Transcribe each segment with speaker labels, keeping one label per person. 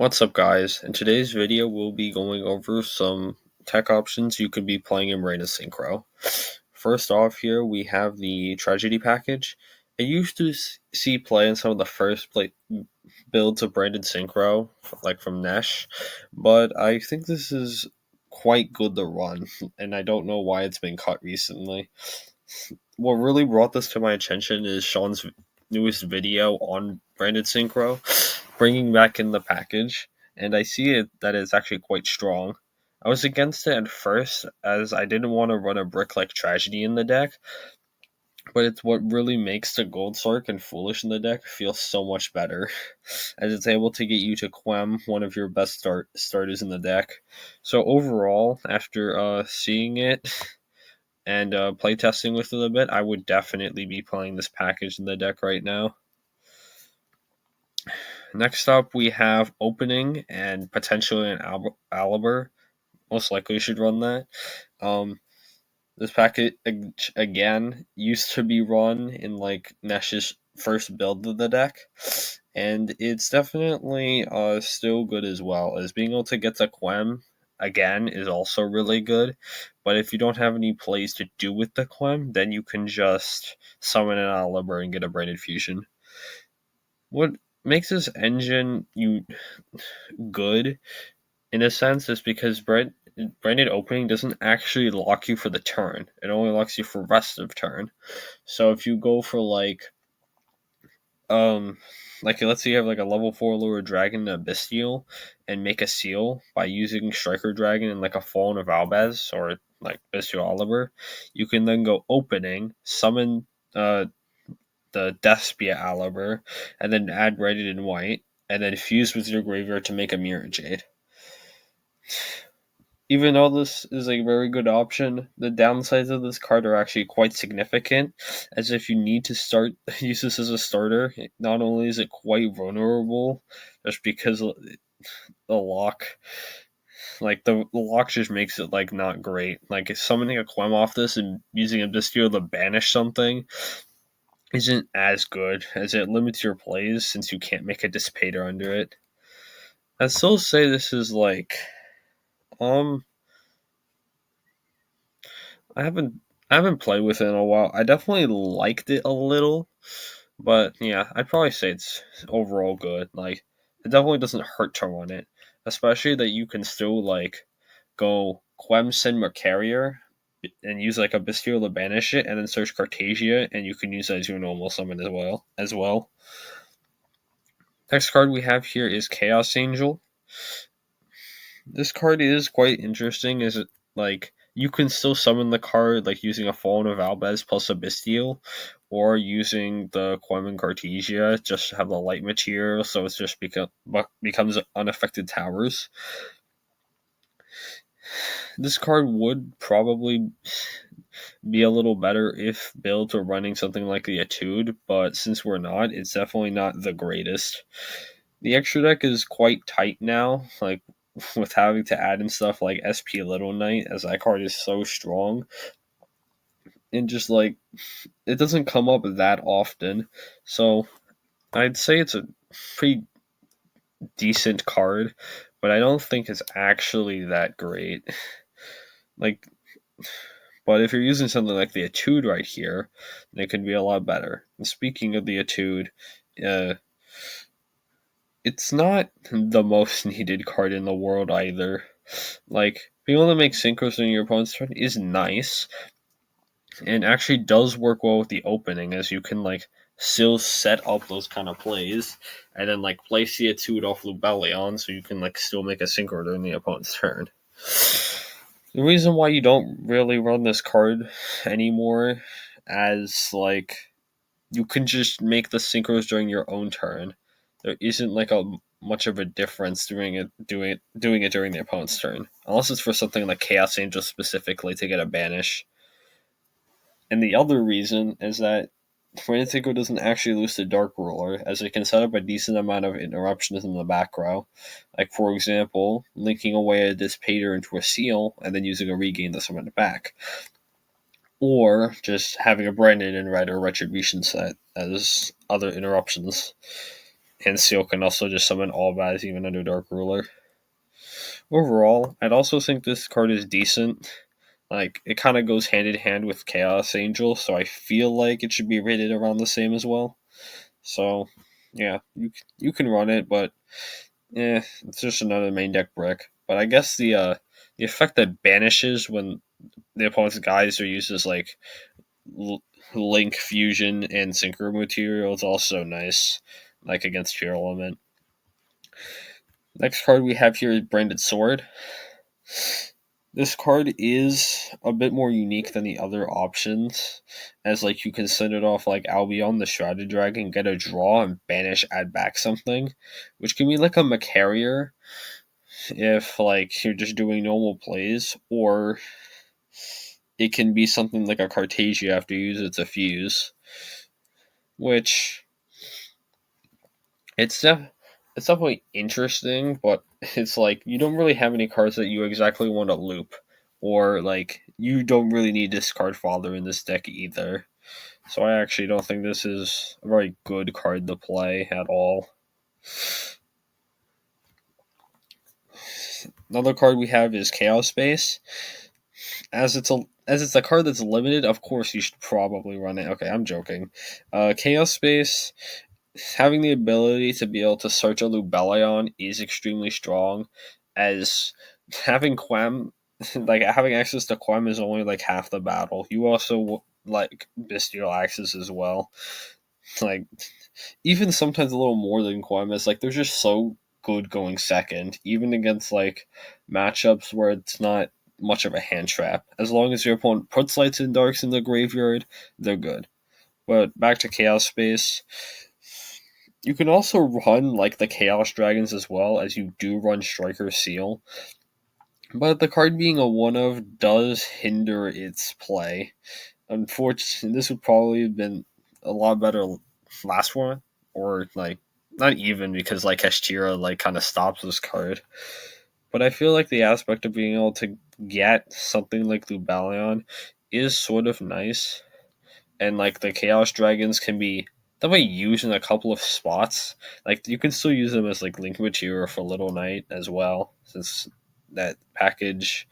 Speaker 1: What's up, guys? In today's video, we'll be going over some tech options you could be playing in Brain Synchro. First off, here we have the Tragedy package. I used to see play in some of the first builds of Branded Synchro, like from Nesh, but I think this is quite good to run, and I don't know why it's been cut recently. What really brought this to my attention is Sean's newest video on Branded Synchro, bringing back in the package, and I see it that it's actually quite strong. I was against it at first, as I didn't want to run a brick like Tragedy in the deck, but it's what really makes the Gold Sark and Foolish in the deck feel so much better, as it's able to get you to Quem, one of your best starters in the deck. So overall, after seeing it and playtesting with it a bit, I would definitely be playing this package in the deck right now. Next up, we have Opening and potentially an Aliber. Most likely should run that. This package, again, used to be run in like Nesh's first build of the deck, and it's definitely still good as well, as being able to get to Quem again is also really good. But if you don't have any plays to do with the Quem, then you can just summon an Aliber and get a Braided Fusion. What makes this engine good in a sense is because Branded Opening doesn't actually lock you for the turn. It only locks you for rest of turn. So if you go for let's say you have like a level 4 lower dragon and a Bestial and make a seal by using Striker Dragon and like a Fallen of Albaz or like Bestial Oliver, you can then go Opening, summon the Despia Aliber, and then add Red and White, and then fuse with your graveyard to make a Mirror Jade. Even though this is a very good option, the downsides of this card are actually quite significant, as if you need to use this as a starter, not only is it quite vulnerable, just because the lock, the lock just makes it like not great. Like summoning a Quem off this and using a Bestial to banish something isn't as good, as it limits your plays since you can't make a Dissipator under it. I'd still say this is um I haven't played with it in a while. I definitely liked it a little, but yeah, I'd probably say it's overall good. Like it definitely doesn't hurt to run it, especially that you can still go Quem Sin Mercarier and use like a Bestial to banish it, and then search Cartasia, and you can use that as your normal summon as well. Next card we have here is Chaos Angel. This card is quite interesting, as it you can still summon the card like using a Fallen of Albaz plus a Bestial, or using the Quem and Cartesia just to have the light material, so it's just becomes unaffected towers. This card would probably be a little better if built or running something like the Etude, but since we're not, it's definitely not the greatest. The extra deck is quite tight now, with having to add in stuff like SP Little Knight, as that card is so strong. And just it doesn't come up that often. So I'd say it's a pretty decent card, but I don't think it's actually that great. Like, but if you're using something like the Etude right here, then it could be a lot better. And speaking of the Etude, it's not the most needed card in the world either. Being able to make synchros in your opponent's turn is nice, and actually does work well with the opening, as you can still set up those kind of plays, and then place the Etude off Lubellion, so you can still make a synchro during the opponent's turn. The reason why you don't really run this card anymore, as you can just make the synchros during your own turn. There isn't a much of a difference doing it during the opponent's turn, unless it's for something like Chaos Angel specifically to get a banish. And the other reason is that Frantico doesn't actually lose to Dark Ruler, as it can set up a decent amount of interruptions in the back row. Like, for example, linking away a Dissipator into a Seal, and then using a Regain to summon it back. Or just having a Branded in Red or Retribution set as other interruptions. And Seal can also just summon all bats even under Dark Ruler. Overall, I'd also think this card is decent. Like, it kind of goes hand in hand with Chaos Angel, so I feel like it should be rated around the same as well. So, yeah, you can run it, but it's just another main deck brick. But I guess the effect that banishes when the opponent's guys are used as like Link Fusion and Synchro material is also nice, like against Fear Element. Next card we have here is Branded Sword. This card is a bit more unique than the other options, as like you can send it off like Albion the Shrouded Dragon, get a draw, and banish, add back something, which can be like a Macarier if like you're just doing normal plays, or it can be something like a Cartesia after you use it to fuse, which it's it's definitely interesting, but it's like you don't really have any cards that you exactly want to loop, or like you don't really need Discard Father in this deck either. So I actually don't think this is a very good card to play at all. Another card we have is Chaos Space. As it's a card that's limited, of course you should probably run it. Okay, I'm joking. Chaos Space, having the ability to be able to search a Lubellion is extremely strong, as having Quem, like having access to Quem is only like half the battle. You also like Bestial Axis as well. Like, even sometimes a little more than Quem is like they're just so good going second, even against like matchups where it's not much of a hand trap. As long as your opponent puts lights and darks in the graveyard, they're good. But back to Chaos Space. You can also run like the Chaos Dragons as well, as you do run Striker Seal. But the card being a one of does hinder its play. Unfortunately, this would probably have been a lot better last one, or like not even, because like Heshtira like kind of stops this card. But I feel like the aspect of being able to get something like Lubellion is sort of nice, and like the Chaos Dragons can be definitely used in a couple of spots. Like you can still use them as like Link Material for Little Knight as well, since that package,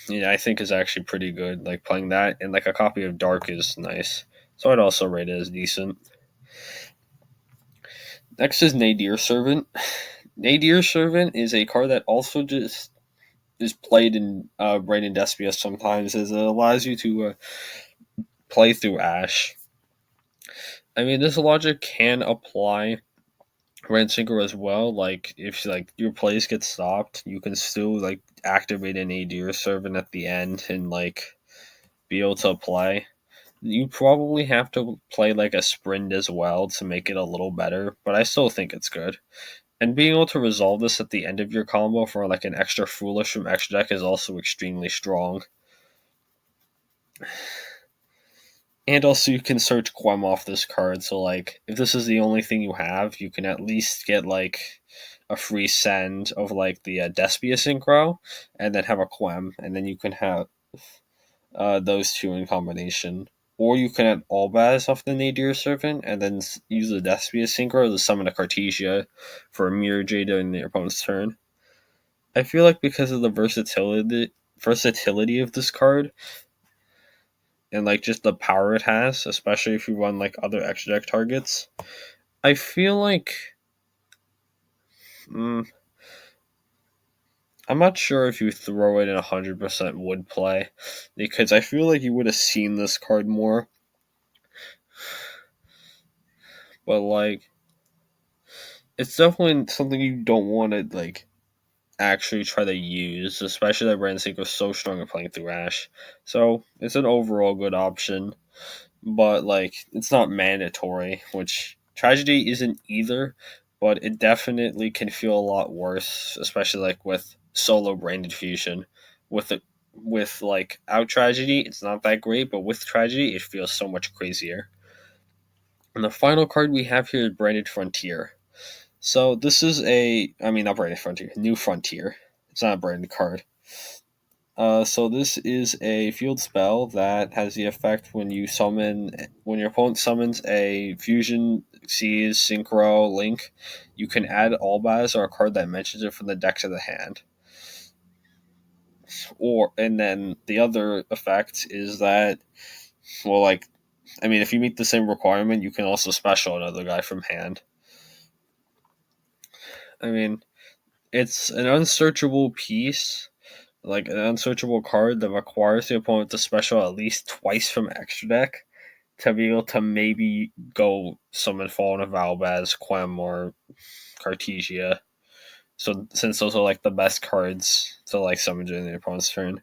Speaker 1: I think is actually pretty good. Like playing that and like a copy of Dark is nice. So I'd also rate it as decent. Next is Nadir Servant. Nadir Servant is a card that also just is played in Brain and Despia sometimes, as it allows you to play through Ash. I mean, this logic can apply Rain Synchro as well. Like if like your plays get stopped, you can still like activate an Nadir Servant at the end and like be able to play. You probably have to play like a sprint as well to make it a little better, but I still think it's good. And being able to resolve this at the end of your combo for like an extra foolish from extra deck is also extremely strong. And also you can search Quem off this card, so like if this is the only thing you have, you can at least get like a free send of like the Despia Synchro, and then have a Quem, and then you can have those two in combination. Or you can add Albaz off the Nadir Servant, and then use the Despia Synchro to summon a Cartesia for a Mirror Jade during your opponent's turn. I feel like because of the versatility of this card, and like just the power it has, especially if you run like other extra deck targets, I feel like mm, I'm not sure if you throw it in 100% would play, because I feel like you would have seen this card more. But like, it's definitely something you don't want to like actually try to use, especially that Brand Sync was so strong at playing through Ash. So it's an overall good option, but like it's not mandatory, which Tragedy isn't either, but it definitely can feel a lot worse, especially like with solo Branded Fusion. With like out Tragedy, it's not that great, but with Tragedy, it feels so much crazier. And the final card we have here is Branded Frontier. So this is not Branded Frontier, New Frontier. It's not a branded card. So this is a field spell that has the effect when your opponent summons a fusion, sees, synchro, link, you can add Albaz or a card that mentions it from the deck to the hand. And then the other effect is that, well, if you meet the same requirement, you can also special another guy from hand. I mean, it's an unsearchable piece, like an unsearchable card that requires the opponent to special at least twice from extra deck to be able to maybe go summon Fallen of Albaz, Quem, or Cartesia. So since those are like the best cards to like summon during the opponent's turn.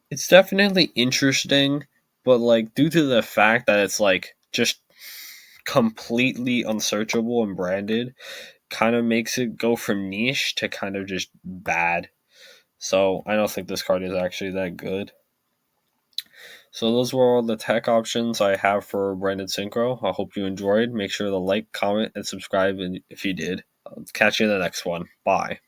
Speaker 1: It's definitely interesting, but like due to the fact that it's like just completely unsearchable and branded, kind of makes it go from niche to kind of just bad. So I don't think this card is actually that good. So those were all the tech options I have for branded synchro. I hope you enjoyed. Make sure to like, comment, and subscribe if you did. I'll catch you in the next one. Bye.